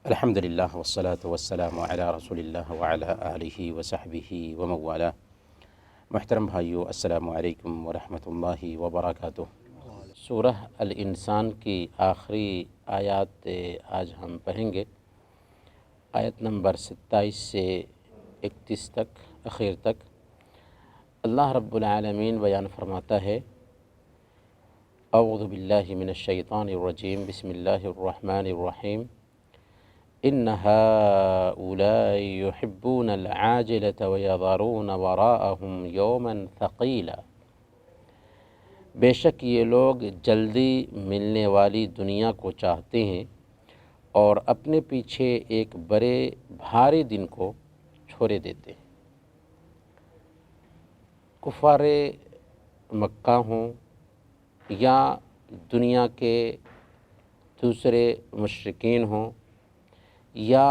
الحمدللہ والصلاة والسلام علی رسول اللہ وعلی آلہ وصحبہ ومن والہ۔ محترم بھائیو، السلام علیکم ورحمۃ اللہ وبرکاتہ۔ سورہ الانسان کی آخری آیات آج ہم پڑھیں گے، آیت نمبر 27 سے 31 تک، اخیر تک۔ اللہ رب العالمین بیان فرماتا ہے: اعوذ باللہ من الشیطان الرجیم، بسم اللہ الرحمن الرحیم۔ ان هؤلاء يحبون العاجلة ويذرون وراءهم يوما ثقيلا۔ بے شک یہ لوگ جلدی ملنے والی دنیا کو چاہتے ہیں اور اپنے پیچھے ایک بڑے بھاری دن کو چھوڑے دیتے ہیں۔ کفار مکہ ہوں یا دنیا کے دوسرے مشرکین ہوں یا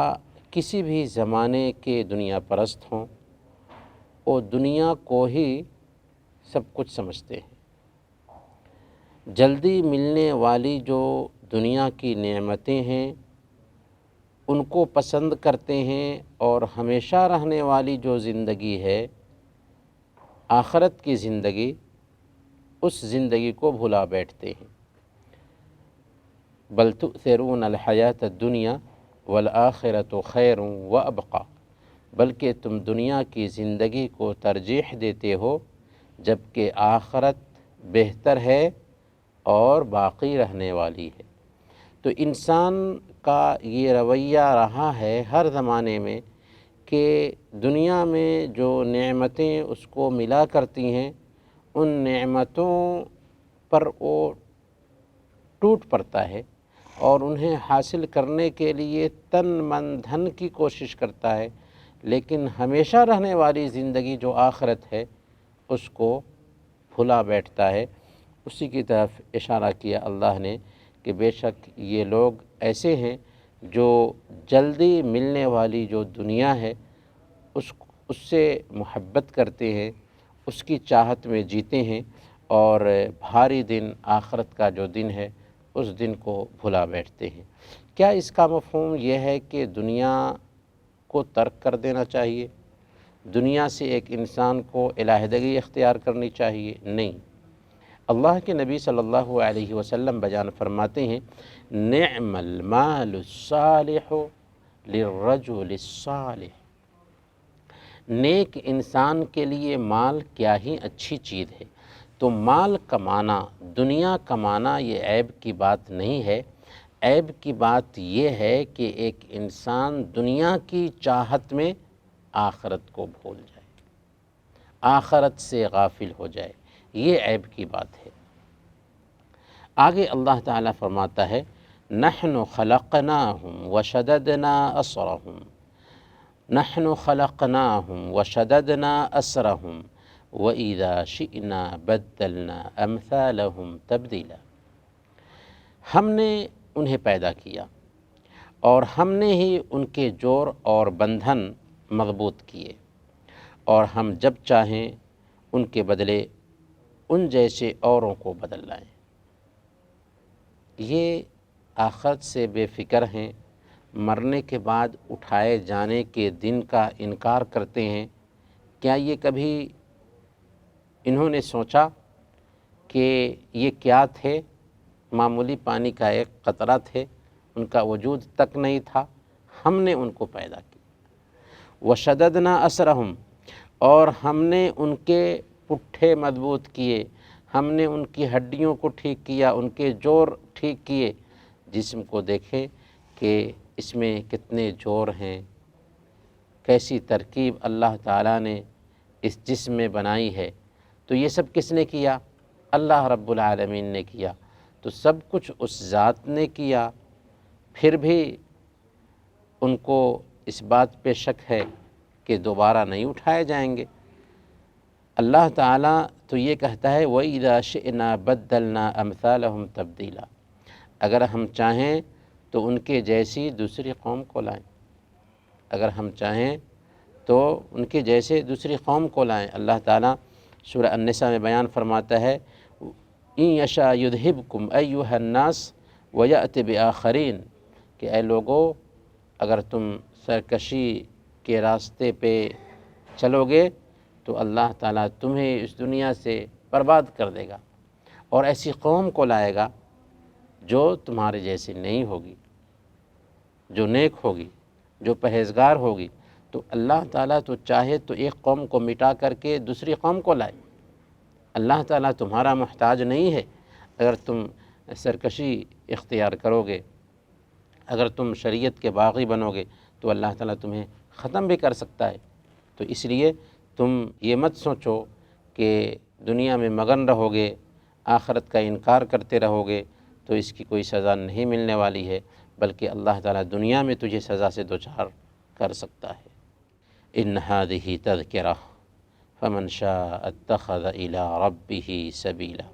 کسی بھی زمانے کے دنیا پرست ہوں، وہ دنیا کو ہی سب کچھ سمجھتے ہیں۔ جلدی ملنے والی جو دنیا کی نعمتیں ہیں ان کو پسند کرتے ہیں، اور ہمیشہ رہنے والی جو زندگی ہے، آخرت کی زندگی، اس زندگی کو بھلا بیٹھتے ہیں۔ بل تؤثرون الحیاۃ الدنیا والآخرۃ خیر وابقی۔ بلکہ تم دنیا کی زندگی کو ترجیح دیتے ہو، جبکہ آخرت بہتر ہے اور باقی رہنے والی ہے۔ تو انسان کا یہ رویہ رہا ہے ہر زمانے میں کہ دنیا میں جو نعمتیں اس کو ملا کرتی ہیں، ان نعمتوں پر وہ ٹوٹ پڑتا ہے اور انہیں حاصل کرنے کے لیے تن من دھن کی کوشش کرتا ہے، لیکن ہمیشہ رہنے والی زندگی جو آخرت ہے اس کو بھلا بیٹھتا ہے۔ اسی کی طرف اشارہ کیا اللہ نے کہ بے شک یہ لوگ ایسے ہیں جو جلدی ملنے والی جو دنیا ہے اس سے محبت کرتے ہیں، اس کی چاہت میں جیتے ہیں، اور بھاری دن آخرت کا جو دن ہے اس دن کو بھلا بیٹھتے ہیں۔ کیا اس کا مفہوم یہ ہے کہ دنیا کو ترک کر دینا چاہیے؟ دنیا سے ایک انسان کو علیحدگی اختیار کرنی چاہیے؟ نہیں۔ اللہ کے نبی صلی اللہ علیہ وسلم بیان فرماتے ہیں: نعم المال الصالح للرجل الصالح۔ نیک انسان کے لیے مال کیا ہی اچھی چیز ہے۔ تو مال کمانا، دنیا کمانا یہ عیب کی بات نہیں ہے۔ عیب کی بات یہ ہے کہ ایک انسان دنیا کی چاہت میں آخرت کو بھول جائے، آخرت سے غافل ہو جائے، یہ عیب کی بات ہے۔ آگے اللہ تعالیٰ فرماتا ہے: نحن خلقناہم وشددنا اسرہم، نحن خلقناہم وشددنا اسرہم وَإِذَا شِئْنَا بَدَّلْنَا أَمْثَالَهُمْ تَبْدِيلًا۔ ہم نے انہیں پیدا کیا اور ہم نے ہی ان کے جوڑ اور بندھن مضبوط کیے، اور ہم جب چاہیں ان کے بدلے ان جیسے اوروں کو بدل لائیں۔ یہ آخرت سے بے فکر ہیں، مرنے کے بعد اٹھائے جانے کے دن کا انکار کرتے ہیں۔ کیا یہ کبھی انہوں نے سوچا کہ یہ کیا تھے؟ معمولی پانی کا ایک قطرہ تھے، ان کا وجود تک نہیں تھا، ہم نے ان کو پیدا کیا۔ وشددنا اسرہم، اور ہم نے ان کے پٹھے مضبوط کیے، ہم نے ان کی ہڈیوں کو ٹھیک کیا، ان کے جوڑ ٹھیک کیے۔ جسم کو دیکھیں کہ اس میں کتنے جوڑ ہیں، کیسی ترکیب اللہ تعالیٰ نے اس جسم میں بنائی ہے۔ تو یہ سب کس نے کیا؟ اللہ رب العالمین نے کیا۔ تو سب کچھ اس ذات نے کیا، پھر بھی ان کو اس بات پہ شک ہے کہ دوبارہ نہیں اٹھائے جائیں گے۔ اللہ تعالیٰ تو یہ کہتا ہے: وَإِذَا شِئْنَا بَدَّلْنَا أَمْثَالَهُمْ تَبْدِيلًا۔ اگر ہم چاہیں تو ان کے جیسی دوسری قوم کو لائیں، اگر ہم چاہیں تو ان کے جیسے دوسری قوم کو لائیں۔ اللہ تعالیٰ سورہ النساء میں بیان فرماتا ہے: إِن يَشَأْ يُذْهِبْكُمْ أَيُّهَا النَّاسُ وَيَأْتِ بِآخَرِينَ، کہ اے لوگو، اگر تم سرکشی کے راستے پہ چلو گے تو اللہ تعالیٰ تمہیں اس دنیا سے برباد کر دے گا اور ایسی قوم کو لائے گا جو تمہارے جیسی نہیں ہوگی، جو نیک ہوگی، جو پرہیزگار ہوگی۔ تو اللہ تعالیٰ تو چاہے تو ایک قوم کو مٹا کر کے دوسری قوم کو لائے۔ اللہ تعالیٰ تمہارا محتاج نہیں ہے۔ اگر تم سرکشی اختیار کرو گے، اگر تم شریعت کے باغی بنو گے تو اللہ تعالیٰ تمہیں ختم بھی کر سکتا ہے۔ تو اس لیے تم یہ مت سوچو کہ دنیا میں مگن رہو گے، آخرت کا انکار کرتے رہو گے تو اس کی کوئی سزا نہیں ملنے والی ہے، بلکہ اللہ تعالیٰ دنیا میں تجھے سزا سے دوچار کر سکتا ہے۔ ان هذه تذکرہ فمن شاء اتخذ الی ربہ سبیلا،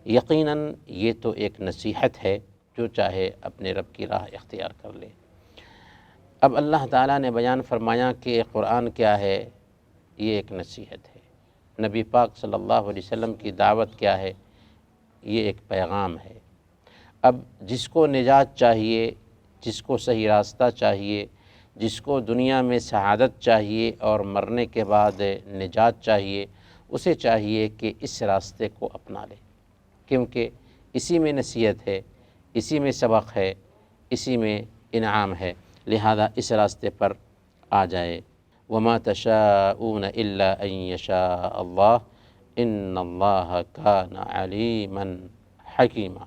یقیناً یہ تو ایک نصیحت ہے، جو چاہے اپنے رب کی راہ اختیار کر لے۔ اب اللہ تعالیٰ نے بیان فرمایا کہ قرآن کیا ہے، یہ ایک نصیحت ہے۔ نبی پاک صلی اللہ علیہ وسلم کی دعوت کیا ہے، یہ ایک پیغام ہے۔ اب جس کو نجات چاہیے، جس کو صحیح راستہ چاہیے، جس کو دنیا میں سعادت چاہیے اور مرنے کے بعد نجات چاہیے، اسے چاہیے کہ اس راستے کو اپنا لے، کیونکہ اسی میں نصیحت ہے، اسی میں سبق ہے، اسی میں انعام ہے، لہذا اس راستے پر آ جائے۔ وما تشاءون الا ان یشاء اللہ ان اللہ کان علیما حکیما،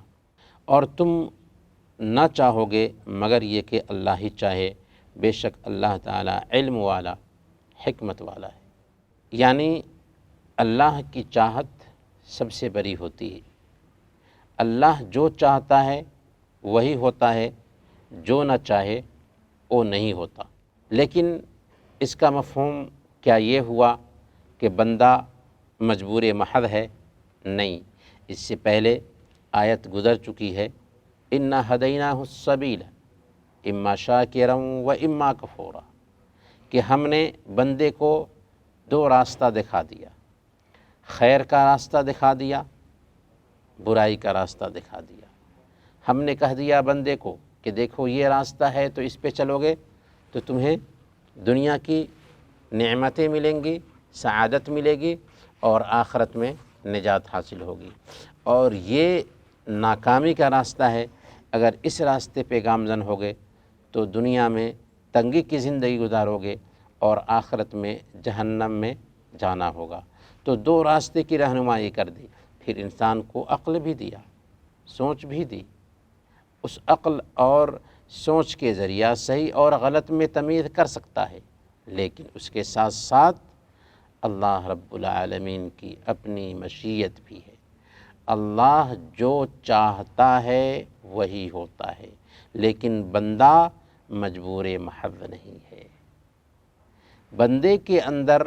اور تم نہ چاہو گے مگر یہ کہ اللہ ہی چاہے، بے شک اللہ تعالیٰ علم والا، حکمت والا ہے۔ یعنی اللہ کی چاہت سب سے بڑی ہوتی ہے۔ اللہ جو چاہتا ہے وہی ہوتا ہے، جو نہ چاہے وہ نہیں ہوتا۔ لیکن اس کا مفہوم کیا یہ ہوا کہ بندہ مجبور محض ہے؟ نہیں، اس سے پہلے آیت گزر چکی ہے، انا ہدیناہ السبیل اما شاکرا و اما کفورا، کہ ہم نے بندے کو دو راستہ دکھا دیا، خیر کا راستہ دکھا دیا، برائی کا راستہ دکھا دیا۔ ہم نے کہہ دیا بندے کو کہ دیکھو یہ راستہ ہے تو اس پہ چلو گے تو تمہیں دنیا کی نعمتیں ملیں گی، سعادت ملے گی اور آخرت میں نجات حاصل ہوگی، اور یہ ناکامی کا راستہ ہے، اگر اس راستے پہ گامزن ہوگے تو دنیا میں تنگی کی زندگی گزارو گے اور آخرت میں جہنم میں جانا ہوگا۔ تو دو راستے کی رہنمائی کر دی، پھر انسان کو عقل بھی دیا، سوچ بھی دی۔ اس عقل اور سوچ کے ذریعہ صحیح اور غلط میں تمیز کر سکتا ہے، لیکن اس کے ساتھ ساتھ اللہ رب العالمین کی اپنی مشیت بھی ہے۔ اللہ جو چاہتا ہے وہی ہوتا ہے، لیکن بندہ مجبور محض نہیں ہے۔ بندے کے اندر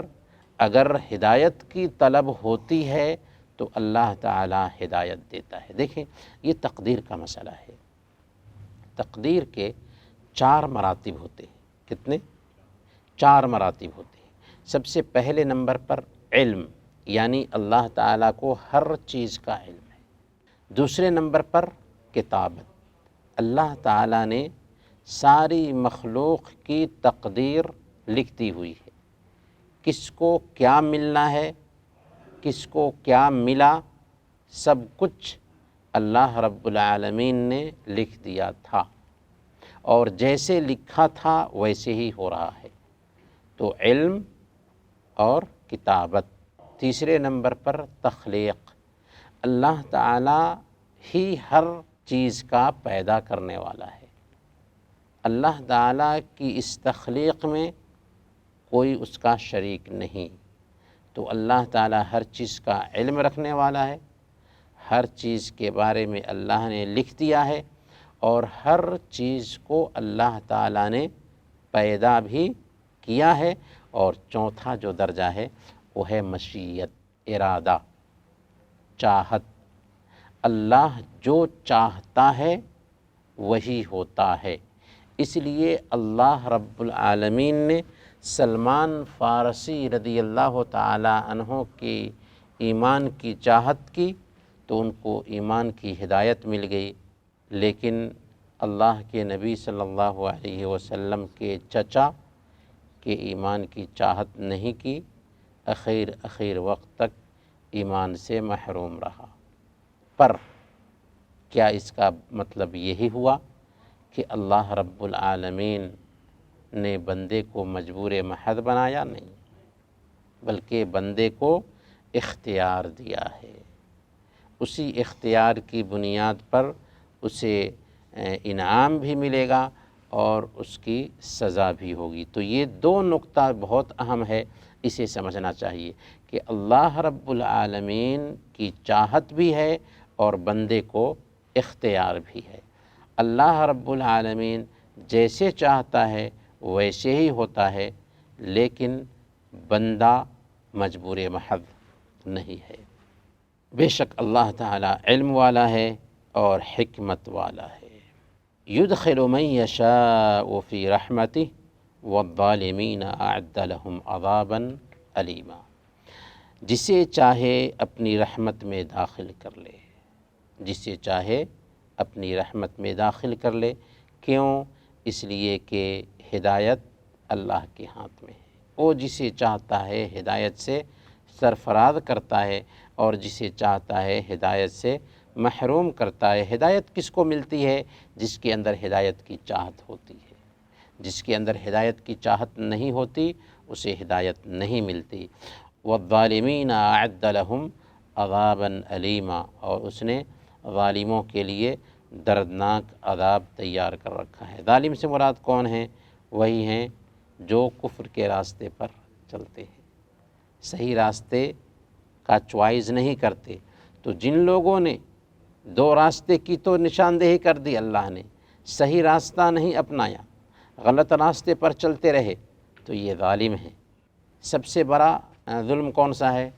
اگر ہدایت کی طلب ہوتی ہے تو اللہ تعالی ہدایت دیتا ہے۔ دیکھیں، یہ تقدیر کا مسئلہ ہے۔ تقدیر کے 4 مراتب ہوتے ہیں۔ کتنے؟ 4 مراتب ہوتے ہیں۔ سب سے پہلے نمبر پر علم، یعنی اللہ تعالیٰ کو ہر چیز کا علم ہے۔ دوسرے نمبر پر کتابت، اللہ تعالیٰ نے ساری مخلوق کی تقدیر لکھتی ہوئی ہے، کس کو کیا ملنا ہے، کس کو کیا ملا، سب کچھ اللہ رب العالمین نے لکھ دیا تھا، اور جیسے لکھا تھا ویسے ہی ہو رہا ہے۔ تو علم اور کتابت۔ تیسرے نمبر پر تخلیق، اللہ تعالیٰ ہی ہر چیز کا پیدا کرنے والا ہے۔ اللہ تعالیٰ کی اس تخلیق میں کوئی اس کا شریک نہیں۔ تو اللہ تعالیٰ ہر چیز کا علم رکھنے والا ہے، ہر چیز کے بارے میں اللہ نے لکھ دیا ہے، اور ہر چیز کو اللہ تعالیٰ نے پیدا بھی کیا ہے۔ اور چوتھا جو درجہ ہے وہ ہے مشیت، ارادہ، چاہت۔ اللہ جو چاہتا ہے وہی ہوتا ہے۔ اس لیے اللہ رب العالمین نے سلمان فارسی رضی اللہ تعالی عنہ کی ایمان کی چاہت کی تو ان کو ایمان کی ہدایت مل گئی، لیکن اللہ کے نبی صلی اللہ علیہ وسلم کے چچا کے ایمان کی چاہت نہیں کی، اخیر وقت تک ایمان سے محروم رہا۔ پر کیا اس کا مطلب یہی ہوا کہ اللہ رب العالمین نے بندے کو مجبور محض بنایا؟ نہیں، بلکہ بندے کو اختیار دیا ہے۔ اسی اختیار کی بنیاد پر اسے انعام بھی ملے گا اور اس کی سزا بھی ہوگی۔ تو یہ دو نقطہ بہت اہم ہے، اسے سمجھنا چاہیے کہ اللہ رب العالمین کی چاہت بھی ہے اور بندے کو اختیار بھی ہے۔ اللہ رب العالمین جیسے چاہتا ہے ویسے ہی ہوتا ہے، لیکن بندہ مجبور محض نہیں ہے۔ بے شک اللہ تعالیٰ علم والا ہے اور حکمت والا ہے۔ يدخل من يشاء في رحمته والظالمين اعد لهم عذابا علیما۔ جسے چاہے اپنی رحمت میں داخل کر لے، جسے چاہے اپنی رحمت میں داخل کر لے۔ کیوں؟ اس لیے کہ ہدایت اللہ کے ہاتھ میں ہے۔ وہ جسے چاہتا ہے ہدایت سے سرفراز کرتا ہے اور جسے چاہتا ہے ہدایت سے محروم کرتا ہے۔ ہدایت کس کو ملتی ہے؟ جس کے اندر ہدایت کی چاہت ہوتی ہے۔ جس کے اندر ہدایت کی چاہت نہیں ہوتی اسے ہدایت نہیں ملتی۔ والظالمین اعد لهم عذابا علیما، اور اس نے ظالموں کے لیے دردناک عذاب تیار کر رکھا ہے۔ ظالم سے مراد کون ہیں؟ وہی ہیں جو کفر کے راستے پر چلتے ہیں، صحیح راستے کا چوائز نہیں کرتے۔ تو جن لوگوں نے دو راستے کی تو نشاندہی کر دی اللہ نے، صحیح راستہ نہیں اپنایا، غلط راستے پر چلتے رہے، تو یہ ظالم ہیں۔ سب سے بڑا ظلم کون سا ہے؟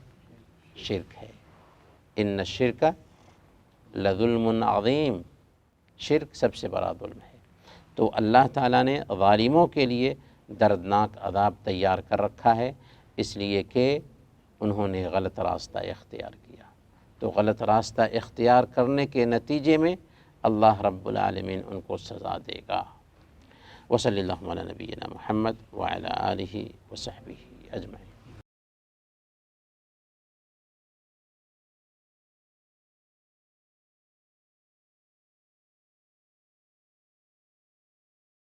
شرک ہے۔ ان الشرک لظلم عظیم، شرک سب سے بڑا ظلم ہے۔ تو اللہ تعالیٰ نے ظالموں کے لیے دردناک عذاب تیار کر رکھا ہے، اس لیے کہ انہوں نے غلط راستہ اختیار کیا۔ تو غلط راستہ اختیار کرنے کے نتیجے میں اللہ رب العالمین ان کو سزا دے گا۔ وصلی اللہ علی نبینا محمد وعلی آلہ وصحبہ اجمعین۔